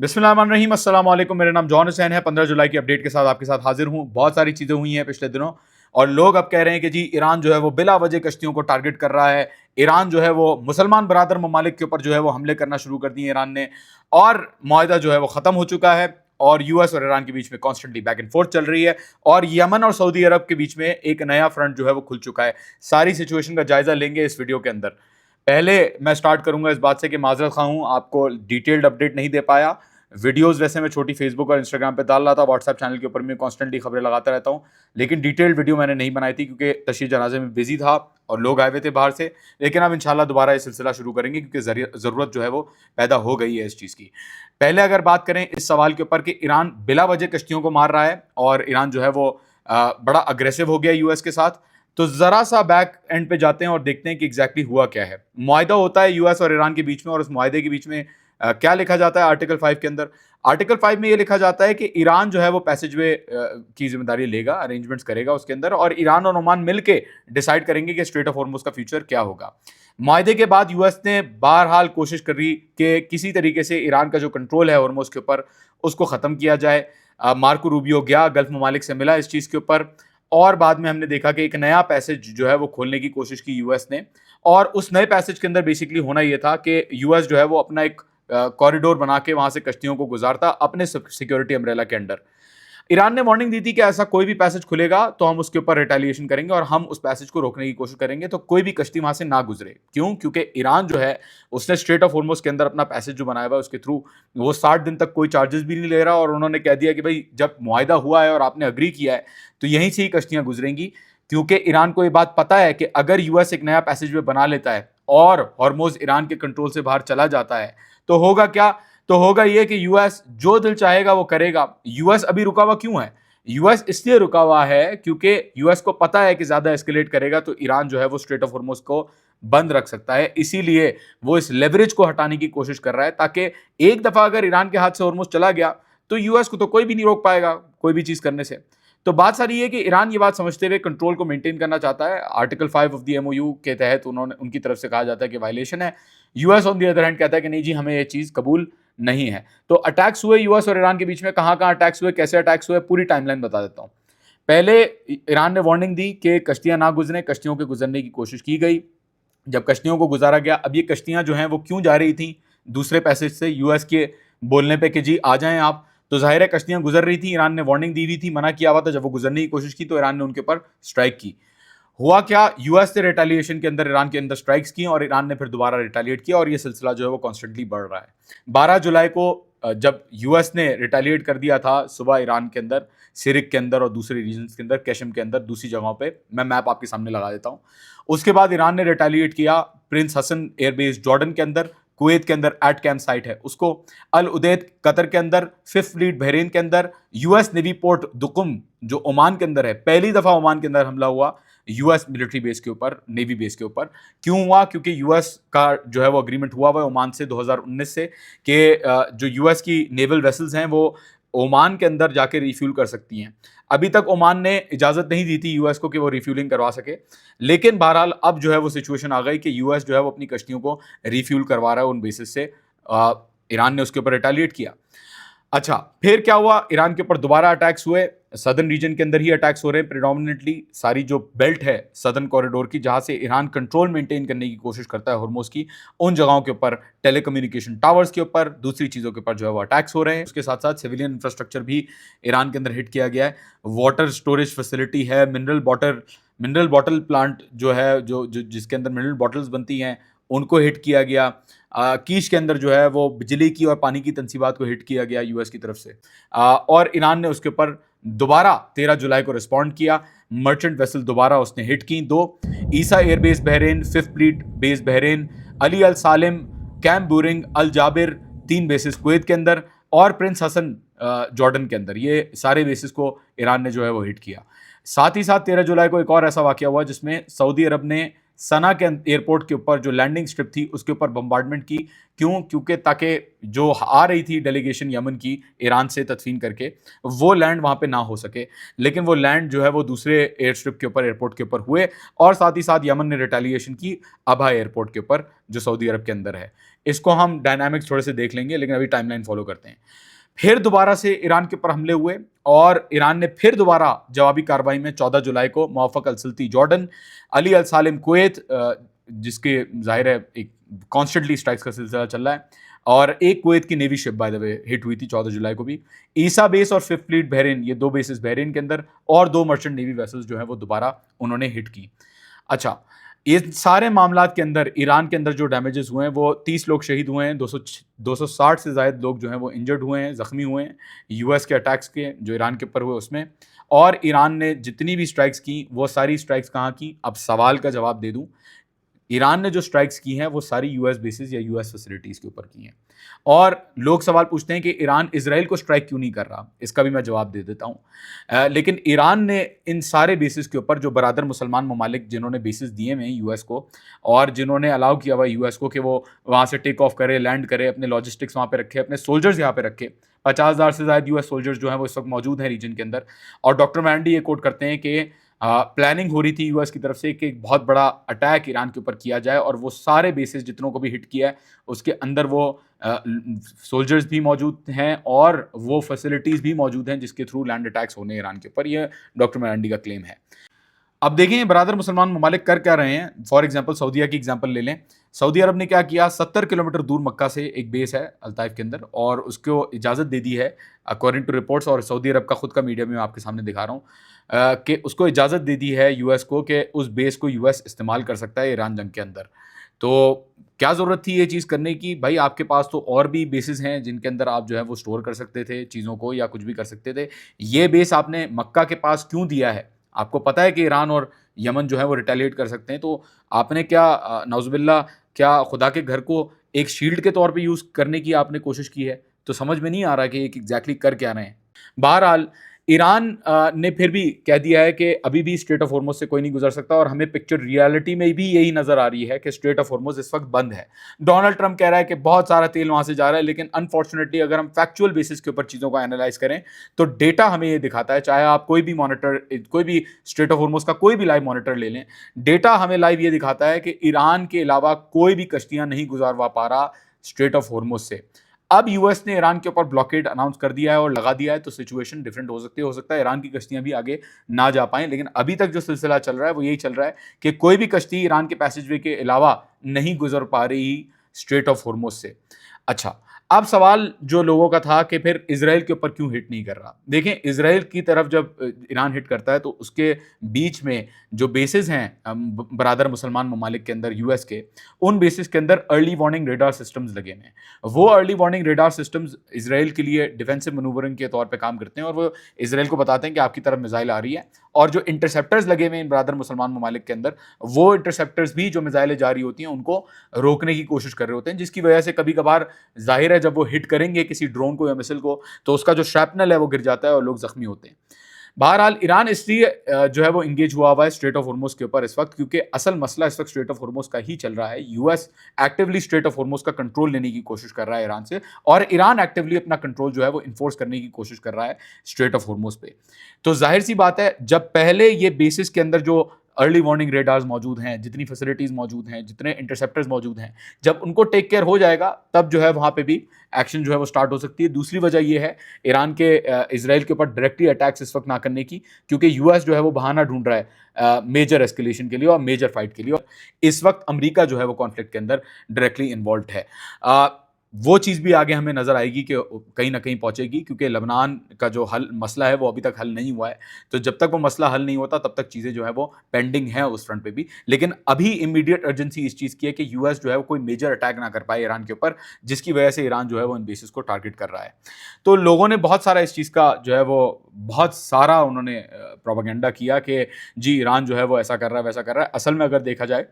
बिस्मिल्लाहिर्रहमानिर्रहीम, अस्सलाम वालेकुम। मेरा नाम जॉन हुसैन है। 15 जुलाई की अपडेट के साथ आपके साथ हाजिर हूँ। बहुत सारी चीज़ें हुई हैं पिछले दिनों और लोग अब कह रहे हैं कि जी ईरान जो है वो बिला वजह कश्तियों को टारगेट कर रहा है। ईरान जो है वो मुसलमान बरादर ममालिक के ऊपर जो है वो हमले करना शुरू कर दिए ईरान ने, और मुआहदा जो है वो ख़त्म हो चुका है और यूएस और ईरान के बीच में कॉन्स्टेंटली बैक एंड फोर्थ चल रही है और यमन और सऊदी अरब के बीच में एक नया फ्रंट जो है वो खुल चुका है। सारी सिचुएशन का जायजा लेंगे इस वीडियो के अंदर। पहले मैं स्टार्ट करूंगा इस बात से कि माजरत खा हूं, आपको डिटेल्ड अपडेट नहीं दे पाया। वीडियोस वैसे मैं छोटी फेसबुक और इंस्टाग्राम पे डाल रहा था, व्हाट्सएप चैनल के ऊपर मैं कॉन्स्टेंटली खबरें लगाता रहता हूँ, लेकिन डिटेल्ड वीडियो मैंने नहीं बनाई थी क्योंकि तशरीह जनाजे में बिजी था और लोग आए हुए थे बाहर से। लेकिन अब इंशाल्लाह दोबारा ये सिलसिला शुरू करेंगे क्योंकि ज़रूरत जो है वो पैदा हो गई है इस चीज़ की। पहले अगर बात करें इस सवाल के ऊपर कि ईरान बिला वजह कश्तियों को मार रहा है और ईरान जो है वो बड़ा अग्रेसिव हो गया यूएस के साथ, तो जरा सा बैक एंड पे जाते हैं और देखते हैं कि एग्जैक्टली हुआ क्या है। मुआहदा होता है यूएस और ईरान के बीच में और उस मुआहदे के बीच में क्या लिखा जाता है आर्टिकल 5 के अंदर। आर्टिकल 5 में ये लिखा जाता है कि ईरान जो है वो पैसेज वे की जिम्मेदारी लेगा, अरेंजमेंट्स करेगा उसके अंदर, और ईरान और ओमान मिलके डिसाइड करेंगे कि स्ट्रेट ऑफ हॉर्मुज का फ्यूचर क्या होगा। मुआहदे के बाद यूएस ने बहरहाल कोशिश करी कि किसी तरीके से ईरान का जो कंट्रोल है हॉर्मुज के ऊपर उसको ख़त्म किया जाए। मार्को रूबियो गया, गल्फ ममालिक से मिला इस चीज़ के ऊपर, और बाद में हमने देखा कि एक नया पैसेज जो है वो खोलने की कोशिश की यूएस ने, और उस नए पैसेज के अंदर बेसिकली होना ये था कि यूएस जो है वो अपना एक कॉरिडोर बना के वहां से कश्तियों को गुजारता अपने सिक्योरिटी अम्ब्रेला के अंडर। ईरान ने वार्निंग दी थी कि ऐसा कोई भी पैसेज खुलेगा तो हम उसके ऊपर रिटेलिएशन करेंगे और हम उस पैसेज को रोकने की कोशिश करेंगे, तो कोई भी कश्ती वहां से ना गुजरे। क्यों? क्योंकि ईरान जो है उसने स्ट्रेट ऑफ हॉर्मुज के अंदर अपना पैसेज जो बनाया हुआ है उसके थ्रू वो 60 दिन तक कोई चार्जेस भी नहीं ले रहा, और उन्होंने कह दिया कि भाई जब मुआहदा हुआ है और आपने अग्री किया है तो यहीं से ही कश्तियां गुजरेंगी। क्योंकि ईरान को ये बात पता है कि अगर यूएस एक नया पैसेज वे बना लेता है और हॉर्मुज ईरान के कंट्रोल से बाहर चला जाता है तो होगा क्या? तो होगा ये कि यूएस जो दिल चाहेगा वो करेगा। यूएस अभी रुका हुआ क्यों है? यूएस इसलिए रुका हुआ है क्योंकि यूएस को पता है कि ज्यादा एस्केलेट करेगा तो ईरान जो है वो स्ट्रेट ऑफ हॉर्मुज को बंद रख सकता है। इसीलिए वो इस लेवरेज को हटाने की कोशिश कर रहा है, ताकि एक दफा अगर ईरान के हाथ से हॉर्मुज चला गया तो यूएस को तो कोई भी नहीं रोक पाएगा कोई भी चीज करने से। तो बात सारी ये कि ईरान ये बात समझते हुए कंट्रोल को मेंटेन करना चाहता है। आर्टिकल 5 ऑफ द एमओयू के तहत उन्होंने उनकी तरफ से कहा जाता है कि वायलेशन है। US on the other hand कहता है कि नहीं जी, हमें ये चीज कबूल नहीं है। तो अटैक्स हुए यूएस और ईरान के बीच में, कहां कहां अटैक्स हुए, कैसे अटैक्स हुए, पूरी टाइमलाइन बता देता हूं। पहले ईरान ने वार्निंग दी कि कश्तियां ना गुजरें, कश्तियों के गुजरने की कोशिश की गई। जब कश्तियों को गुजारा गया, अब ये कश्तियां जो हैं वो क्यों जा रही थी दूसरे पैसेज से यूएस के बोलने पे कि जी आ जाएं आप, तो जाहिर है कश्तियां गुजर रही थी, ईरान ने वार्निंग दी हुई थी, मना किया हुआ था। जब वो गुजरने की कोशिश की तो ईरान ने उनके ऊपर स्ट्राइक की। हुआ क्या? यूएस ने रिटेलिएशन के अंदर ईरान के अंदर स्ट्राइक्स की और ईरान ने फिर दोबारा रिटेलिएट किया और ये सिलसिला जो है वो कॉन्स्टेंटली बढ़ रहा है। 12 जुलाई को जब यूएस ने रिटेलिएट कर दिया था सुबह ईरान के अंदर, सिरिक के अंदर और दूसरे रीजन्स के अंदर, कैशम के अंदर, दूसरी जगहों पे, मैं मैप आपके सामने लगा देता हूँ। उसके बाद ईरान ने रिटेलिएट किया प्रिंस हसन एयरबेस जॉर्डन के अंदर, कुवैत के अंदर एट कैम्प साइट है उसको, अल उदैद कतर के अंदर, फिफ्थ फ्लीट बहरीन के अंदर, यूएस नेवी पोर्ट दुकुम जो ओमान के अंदर है, पहली दफा ओमान के अंदर हमला हुआ यूएस मिलिट्री बेस के ऊपर, नेवी बेस के ऊपर। क्यों हुआ? क्योंकि यूएस का जो है वो अग्रीमेंट हुआ हुआ है ओमान से 2019 से कि जो यूएस की नेवल वेसल्स हैं वो ओमान के अंदर जाके रिफ्यूल कर सकती हैं। अभी तक ओमान ने इजाज़त नहीं दी थी यूएस को कि वो रिफ्यूलिंग करवा सके, लेकिन बहरहाल अब जो है वो सिचुएशन आ गई कि यूएस जो है वो अपनी कश्तियों को रिफ्यूल करवा रहा है उन बेसिस से। ईरान ने उसके ऊपर रिटेलिएट किया। अच्छा, फिर क्या हुआ? ईरान के ऊपर दोबारा अटैक्स हुए। सदर्न रीजन के अंदर ही अटैक्स हो रहे हैं प्रेडोमिनेटली। सारी जो बेल्ट है सदर्न कॉरिडोर की, जहां से ईरान कंट्रोल मेंटेन करने की कोशिश करता है हॉर्मुज की, उन जगहों के ऊपर, टेलीकम्युनिकेशन टावर्स के ऊपर, दूसरी चीज़ों के ऊपर जो है वो अटैक्स हो रहे हैं। उसके साथ साथ सिविलियन इंफ्रास्ट्रक्चर भी ईरान के अंदर हिट किया गया है। वाटर स्टोरेज फैसिलिटी है, मिनरल बॉटल प्लांट जो है, जो जिसके अंदर मिनरल बॉटल्स बनती हैं, उनको हिट किया गया। कीश के अंदर जो है वो बिजली की और पानी की तनसीबात को हिट किया गया यूएस की तरफ से। और ईरान ने उसके ऊपर दोबारा 13 जुलाई को रिस्पॉन्ड किया। मर्चेंट वेसल दोबारा उसने हिट की दो, Isa air base Bahrain, fifth fleet base Bahrain, Ali Al Salem, camp Buehring, Al Jabir, 3 bases Kuwait के अंदर, और प्रिंस हसन जॉर्डन के अंदर। ये सारे बेसिस को ईरान ने जो है वो हिट किया। साथ ही साथ 13 जुलाई को एक और ऐसा वाकया हुआ जिसमें सऊदी अरब ने सना के एयरपोर्ट के ऊपर जो लैंडिंग स्ट्रिप थी उसके ऊपर बम्बार्डमेंट की। क्यों? क्योंकि ताकि जो आ रही थी डेलीगेशन यमन की ईरान से तदफीन करके, वो लैंड वहाँ पे ना हो सके, लेकिन वो लैंड जो है वो दूसरे एयर स्ट्रिप के ऊपर, एयरपोर्ट के ऊपर हुए। और साथ ही साथ यमन ने रिटेलिएशन की अबहा एयरपोर्ट के ऊपर जो सऊदी अरब के अंदर है। इसको हम डायनामिक्स थोड़े से देख लेंगे, लेकिन अभी टाइमलाइन फॉलो करते हैं। फिर दोबारा से ईरान के ऊपर हमले हुए और ईरान ने फिर दोबारा जवाबी कार्रवाई में 14 जुलाई को मुवफ़्फ़क़ अल-सल्ती जॉर्डन, अली अल-सालिम कुवैत, जिसके ज़ाहिर है एक कॉन्स्टेंटली स्ट्राइक्स का सिलसिला चल रहा है, और एक कुवैत की navy ship by the way hit हुई थी 14 जुलाई को भी। ईसा बेस और फिफ्थ फ्लीट बहरीन, ये 2 बेसेस बहरीन के अंदर, और 2 मर्चेंट नेवी वेसल्स जो है वो दोबारा उन्होंने हिट की। अच्छा, इन सारे मामलात के अंदर ईरान के अंदर जो डैमेजेस हुए हैं वो 30 लोग शहीद हुए हैं, 260 से ज़ायद लोग जो हैं वो इंजर्ड हुए हैं, ज़ख्मी हुए हैं यूएस के अटैक्स के जो ईरान के ऊपर हुए उसमें। और ईरान ने जितनी भी स्ट्राइक्स की वो सारी स्ट्राइक्स कहाँ की? अब सवाल का जवाब दे दूं, ईरान ने जो स्ट्राइक्स की हैं वो सारी यूएस बेसिस या यूएस फैसिलिटीज़ के ऊपर की हैं। और लोग सवाल पूछते हैं कि ईरान इजराइल को स्ट्राइक क्यों नहीं कर रहा? इसका भी मैं जवाब दे देता हूँ। लेकिन ईरान ने इन सारे बेसिस के ऊपर जो बरादर मुसलमान ममालिक जिन्होंने बेसिस दिए हुए हैं यूएस को, और जिन्होंने अलाउ किया हुआ यूएस को कि वो वहाँ से टेक ऑफ करे, लैंड करे, अपने लॉजिस्टिक्स वहाँ पे रखे, अपने सोल्जर्स यहाँ पे रखे। 50,000 से ज़्यादा यूएस सोल्जर्स जो हैं वो इस वक्त मौजूद हैं रीजन के अंदर। और डॉक्टर मैंडी ये कोट करते हैं कि प्लानिंग हो रही थी यूएस की तरफ से कि एक बहुत बड़ा अटैक ईरान के ऊपर किया जाए, और वो सारे बेसिस जितनों को भी हिट किया है उसके अंदर वो सोल्जर्स भी मौजूद हैं और वो फैसिलिटीज़ भी मौजूद हैं जिसके थ्रू लैंड अटैक्स होने ईरान के ऊपर। ये डॉक्टर मैंडी का क्लेम है। अब देखें बरादर मुसलमान ममालिक कर क्या रहे हैं। फॉर एग्जांपल सऊदीया की एग्जांपल ले लें। सऊदी अरब ने क्या किया, 70 किलोमीटर दूर मक्का से एक बेस है अल्ताइफ के अंदर, और उसको इजाज़त दे दी है अकॉर्डिंग टू रिपोर्ट्स, और सऊदी अरब का खुद का मीडिया में मैं आपके सामने दिखा रहा हूँ कि उसको इजाज़त दे दी है यूएस को कि उस बेस को यूएस इस्तेमाल कर सकता है ईरान जंग के अंदर। तो क्या ज़रूरत थी ये चीज़ करने की? भाई आपके पास तो और भी बेसिस हैं जिनके अंदर आप जो है वो स्टोर कर सकते थे चीज़ों को या कुछ भी कर सकते थे। ये बेस आपने मक्का के पास क्यों दिया है? आपको पता है कि ईरान और यमन जो है वो रिटेलिएट कर सकते हैं, तो आपने क्या नाउज़ुबिल्लाह क्या खुदा के घर को एक शील्ड के तौर पे यूज़ करने की आपने कोशिश की है? तो समझ में नहीं आ रहा कि ये एग्ज़ैक्टली कर क्या रहे हैं। बहरहाल ईरान ने फिर भी कह दिया है कि अभी भी स्ट्रेट ऑफ हॉर्मुज़ से कोई नहीं गुजर सकता, और हमें पिक्चर रियलिटी में भी यही नज़र आ रही है कि स्ट्रेट ऑफ हॉर्मुज़ इस वक्त बंद है। डोनाल्ड ट्रंप कह रहा है कि बहुत सारा तेल वहाँ से जा रहा है, लेकिन अनफॉर्चुनेटली अगर हम फैक्चुअल बेसिस के ऊपर चीज़ों को एनालाइज करें तो डेटा हमें ये दिखाता है, चाहे आप कोई भी स्ट्रेट ऑफ हॉर्मुज़ का कोई भी लाइव मॉनिटर ले लें, डेटा हमें लाइव ये दिखाता है कि ईरान के अलावा कोई भी कश्तियाँ नहीं गुजारवा पा रहा स्ट्रेट ऑफ हॉर्मुज़ से। अब यूएस ने ईरान के ऊपर ब्लॉकेड अनाउंस कर दिया है और लगा दिया है, तो सिचुएशन डिफरेंट हो सकता है ईरान की कश्तियां भी आगे ना जा पाएं, लेकिन अभी तक जो सिलसिला चल रहा है वो यही चल रहा है कि कोई भी कश्ती ईरान के पैसेजवे के अलावा नहीं गुजर पा रही स्ट्रेट ऑफ हॉर्मुज़ से। अच्छा, अब सवाल जो लोगों का था कि फिर इजराइल के ऊपर क्यों हिट नहीं कर रहा? देखें, इजराइल की तरफ जब ईरान हिट करता है तो उसके बीच में जो बेसिस हैं बरादर मुसलमान ममालिक के अंदर यूएस के, उन बेसिस के अंदर अर्ली वार्निंग रेडार सिस्टम्स लगे हैं। वो early warning radar systems Israel के लिए डिफेंसिव मनूवरिंग के तौर पे काम करते हैं, और वो इजराइल को बताते हैं कि आपकी तरफ मिसाइल आ रही है, और जो इंटरसेप्टर्स लगे हुए हैं बरादर मुसलमान ममालिक के अंदर, वो इंटरसेप्टर्स भी जो मिसाइलें जा रही होती हैं उनको रोकने की कोशिश कर रहे होते हैं, जिसकी वजह से कभी कभार जाहिर है जब वो हिट करेंगे किसी ड्रोन को या मिसाइल को तो उसका जो शैपनल है वो गिर जाता है और लोग जख्मी होते हैं। बहरहाल ईरान इसलिए जो है वो इंगेज हुआ हुआ है स्ट्रेट ऑफ हॉर्मुज़ के ऊपर इस वक्त, क्योंकि असल मसला इस वक्त स्ट्रेट ऑफ हॉर्मुज़ का ही चल रहा है। US actively straight of Hormuz का कंट्रोल लेने की कोशिश कर रहा है ईरान से, और ईरान एक्टिवली अपना कंट्रोल जो है वो इन्फोर्स करने की कोशिश कर रहा है स्ट्रेट ऑफ हॉर्मुज़ पे। तो जाहिर सी बात है, जब पहले ये बेसिस के अंदर जो अर्ली वार्निंग रेडार्स मौजूद हैं, जितनी फैसिलिटीज़ मौजूद हैं, जितने इंटरसेप्टर्स मौजूद हैं, जब उनको टेक केयर हो जाएगा तब जो है वहाँ पे भी एक्शन जो है वो स्टार्ट हो सकती है। दूसरी वजह ये है ईरान के इजराइल के ऊपर डायरेक्टली अटैक्स इस वक्त ना करने की, क्योंकि यूएस जो है वो बहाना ढूंढ रहा है मेजर एस्केलेशन के लिए और मेजर फाइट के लिए, और इस वक्त अमेरिका जो है वो कॉन्फ्लिक्ट के अंदर डायरेक्टली इन्वॉल्व है। वो चीज़ भी आगे हमें नज़र आएगी कि कहीं ना कहीं पहुंचेगी, क्योंकि लबनान का जो मसला है वो अभी तक हल नहीं हुआ है। तो जब तक वो मसला हल नहीं होता तब तक चीज़ें जो है वो पेंडिंग है उस फ्रंट पे भी। लेकिन अभी इमीडिएट अर्जेंसी इस चीज़ की है कि यूएस जो है वो कोई मेजर अटैक ना कर पाए ईरान के ऊपर, जिसकी वजह से ईरान जो है वो इन बेसिस को टारगेट कर रहा है। तो लोगों ने बहुत सारा इस चीज़ का जो है वो बहुत सारा उन्होंने प्रोपेगेंडा किया कि जी ईरान जो है वो ऐसा कर रहा है वैसा कर रहा है। असल में अगर देखा जाए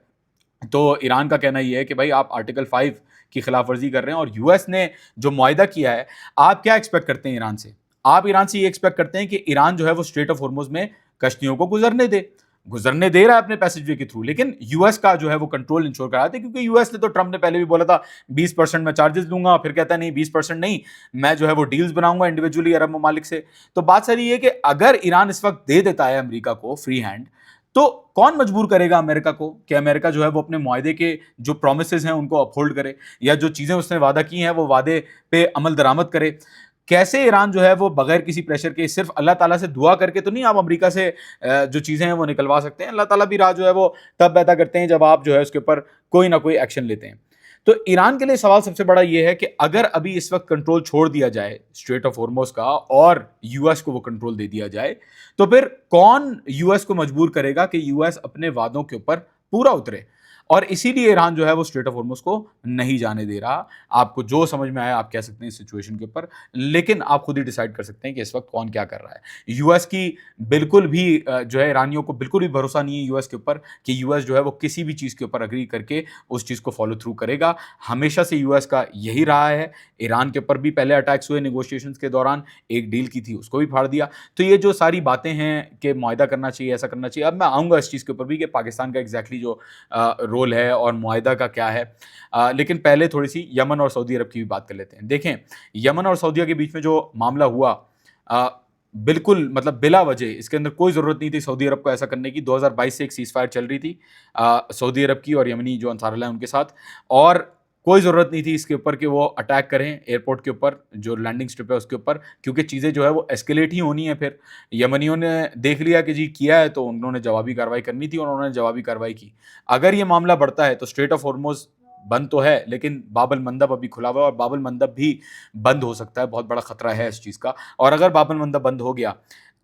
तो ईरान का कहना यह है कि भाई आप आर्टिकल 5 की खिलाफ वर्जी कर रहे हैं, और यूएस ने जो मुआहिदा किया है, आप क्या एक्सपेक्ट करते हैं ईरान से? आप ईरान से ये एक्सपेक्ट करते हैं कि ईरान जो है वो स्ट्रेट ऑफ हॉर्मुज़ में कश्तियों को गुजरने दे रहा है अपने पैसेजवे के थ्रू, लेकिन यूएस का जो है वो कंट्रोल इंश्योर कराते हैं, क्योंकि यूएस ने तो ट्रंप ने पहले भी बोला था 20% मैं चार्जेस दूंगा, फिर कहता है नहीं 20% नहीं, मैं जो है वो डील्स बनाऊंगा इंडिविजुअली अरब ममालिक से। तो बात सारी ये कि अगर ईरान इस वक्त दे देता है अमेरिका को फ्री हैंड, तो कौन मजबूर करेगा अमेरिका को कि अमेरिका जो है वो अपने मुआहदे के जो प्रोमिसेस हैं उनको अपहोल्ड करे, या जो चीजें उसने वादा की हैं वो वादे पे अमल दरामद करे? कैसे ईरान जो है वो बगैर किसी प्रेशर के, सिर्फ अल्लाह ताला से दुआ करके तो नहीं आप अमेरिका से जो चीजें हैं वो निकलवा सकते हैं। अल्लाह ताला भी राह जो है वो तब पैदा करते हैं जब आप जो है उसके ऊपर कोई ना कोई एक्शन लेते हैं। तो ईरान के लिए सवाल सबसे बड़ा ये है कि अगर अभी इस वक्त कंट्रोल छोड़ दिया जाए स्ट्रेट ऑफ हॉर्मुज का और यूएस को वो कंट्रोल दे दिया जाए, तो फिर कौन यूएस को मजबूर करेगा कि यूएस अपने वादों के ऊपर पूरा उतरे? और इसीलिए ईरान जो है वो स्ट्रेट ऑफ हॉर्मुज को नहीं जाने दे रहा। आपको जो समझ में आया आप कह सकते हैं इस सिचुएशन के ऊपर, लेकिन आप खुद ही डिसाइड कर सकते हैं कि इस वक्त कौन क्या कर रहा है। यूएस की बिल्कुल भी जो है ईरानियों को बिल्कुल भी भरोसा नहीं है यूएस के ऊपर कि यूएस जो है वो किसी भी चीज़ के ऊपर अग्री करके उस चीज़ को फॉलो थ्रू करेगा। हमेशा से यूएस का यही रहा है। ईरान के ऊपर भी पहले अटैक्स हुए नेगोशिएशंस के दौरान, एक डील की थी उसको भी फाड़ दिया। तो ये जो सारी बातें हैं कि मुआहदा करना चाहिए, ऐसा करना चाहिए, अब मैं आऊँगा इस चीज़ के ऊपर भी कि पाकिस्तान का एग्जैक्टली जो रोल है और मुआहदा का क्या है। लेकिन पहले थोड़ी सी यमन और सऊदी अरब की भी बात कर लेते हैं। देखें, यमन और सऊदीया के बीच में जो मामला हुआ, अ, बिल्कुल मतलब बिला वजह, इसके अंदर कोई ज़रूरत नहीं थी सऊदी अरब को ऐसा करने की। 2022 से एक सीज़ फायर चल रही थी सऊदी अरब की और यमनी जो अंसारुल्लाह है उनके साथ, और कोई ज़रूरत नहीं थी इसके ऊपर कि वो अटैक करें एयरपोर्ट के ऊपर, जो लैंडिंग स्ट्रिप है उसके ऊपर, क्योंकि चीज़ें जो है वो एस्केलेट ही होनी है। फिर यमनियों ने देख लिया कि जी किया है तो उन्होंने जवाबी कार्रवाई करनी थी और उन्होंने जवाबी कार्रवाई की। अगर ये मामला बढ़ता है तो स्ट्रेट ऑफ हॉर्मुज़ बंद तो है, लेकिन बाब अल मंदब अभी खुला हुआ है और बाब अल मंदब भी बंद हो सकता है। बहुत बड़ा खतरा है इस चीज़ का। और अगर बाब अल मंदब बंद हो गया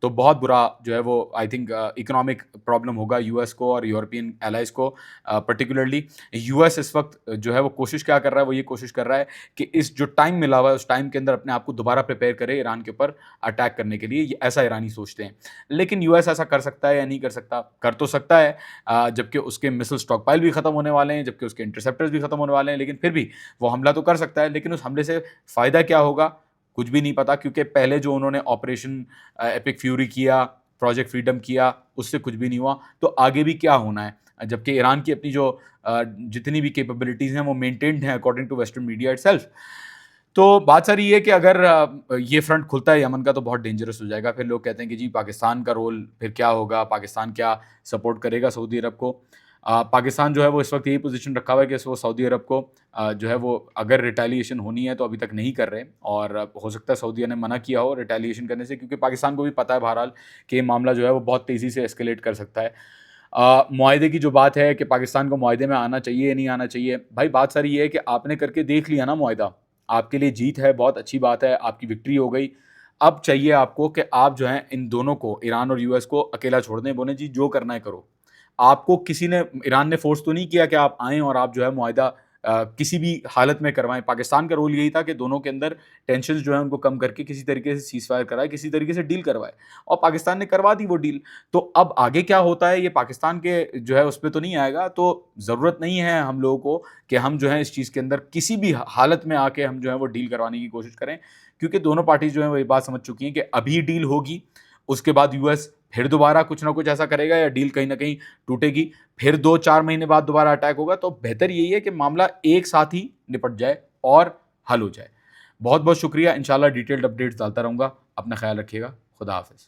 तो बहुत बुरा जो है वो आई थिंक इकोनॉमिक प्रॉब्लम होगा यूएस को और यूरोपियन एलाइज को। पर्टिकुलरली यूएस इस वक्त जो है वो कोशिश क्या कर रहा है, वो ये कोशिश कर रहा है कि इस जो टाइम मिला हुआ है उस टाइम के अंदर अपने आप को दोबारा प्रिपेयर करे ईरान के ऊपर अटैक करने के लिए। ऐसा ईरानी सोचते हैं। लेकिन यूएस ऐसा कर सकता है या नहीं कर सकता? कर तो सकता है, जबकि उसके मिसाइल स्टॉक पाइल भी खत्म होने वाले हैं, जबकि उसके इंटरसेप्टर्स भी खत्म होने वाले हैं, लेकिन फिर भी वो हमला तो कर सकता है। लेकिन उस हमले से फ़ायदा क्या होगा, कुछ भी नहीं पता, क्योंकि पहले जो उन्होंने ऑपरेशन एपिक फ्यूरी किया, प्रोजेक्ट फ्रीडम किया, उससे कुछ भी नहीं हुआ। तो आगे भी क्या होना है? जबकि ईरान की अपनी जो जितनी भी कैपेबिलिटीज़ हैं वो मेंटेन्ड हैं according to western media itself. तो बात सारी ये है कि अगर ये फ्रंट खुलता है यमन का तो बहुत डेंजरस हो जाएगा। फिर लोग कहते हैं कि जी पाकिस्तान का रोल फिर क्या होगा? पाकिस्तान क्या सपोर्ट करेगा सऊदी अरब को? पाकिस्तान जो है वो इस वक्त यही पोजीशन रखा हुआ है कि वो सऊदी अरब को जो है वो अगर रिटेलिएशन होनी है तो अभी तक नहीं कर रहे, और हो सकता है सऊदीया ने मना किया हो रिटेलिएशन करने से, क्योंकि पाकिस्तान को भी पता है बहरहाल कि ये मामला जो है वो बहुत तेज़ी से एस्केलेट कर सकता है। मुआहदे की जो बात है कि पाकिस्तान को मुआहदे में आना चाहिए या नहीं आना चाहिए, भाई बात सारी ये है कि आपने करके देख लिया ना मुआहदा, आपके लिए जीत है, बहुत अच्छी बात है, आपकी विक्ट्री हो गई। अब चाहिए आपको कि आप जो हैं इन दोनों को, ईरान और यूएस को अकेला छोड़ दें, बोलें जी जो करना है करो। आपको किसी ने, ईरान ने फोर्स तो नहीं किया कि आप आएँ और आप जो है मुआहदा किसी भी हालत में करवाएँ। पाकिस्तान का रोल यही था कि दोनों के अंदर टेंशन्स जो है उनको कम करके किसी तरीके से सीज़ फायर कराए, किसी तरीके से डील करवाए, और पाकिस्तान ने करवा दी वो डील। तो अब आगे क्या होता है ये पाकिस्तान के जो है उस पे तो नहीं आएगा। तो ज़रूरत नहीं है हम लोगों को कि हम जो है इस चीज़ के अंदर किसी भी हालत में आके हम जो है वो डील करवाने की कोशिश करें, क्योंकि दोनों पार्टीज़ जो है वो ये बात समझ चुकी हैं कि अभी डील होगी, उसके बाद यूएस फिर दोबारा कुछ ना कुछ ऐसा करेगा या डील कहीं न कहीं टूटेगी, फिर 2-4 महीने बाद दोबारा अटैक होगा। तो बेहतर यही है कि मामला एक साथ ही निपट जाए और हल हो जाए। बहुत-बहुत शुक्रिया, इंशाल्लाह डिटेल्ड अपडेट्स डालता रहूँगा। अपना ख़्याल रखिएगा। खुदा हाफ़िज़।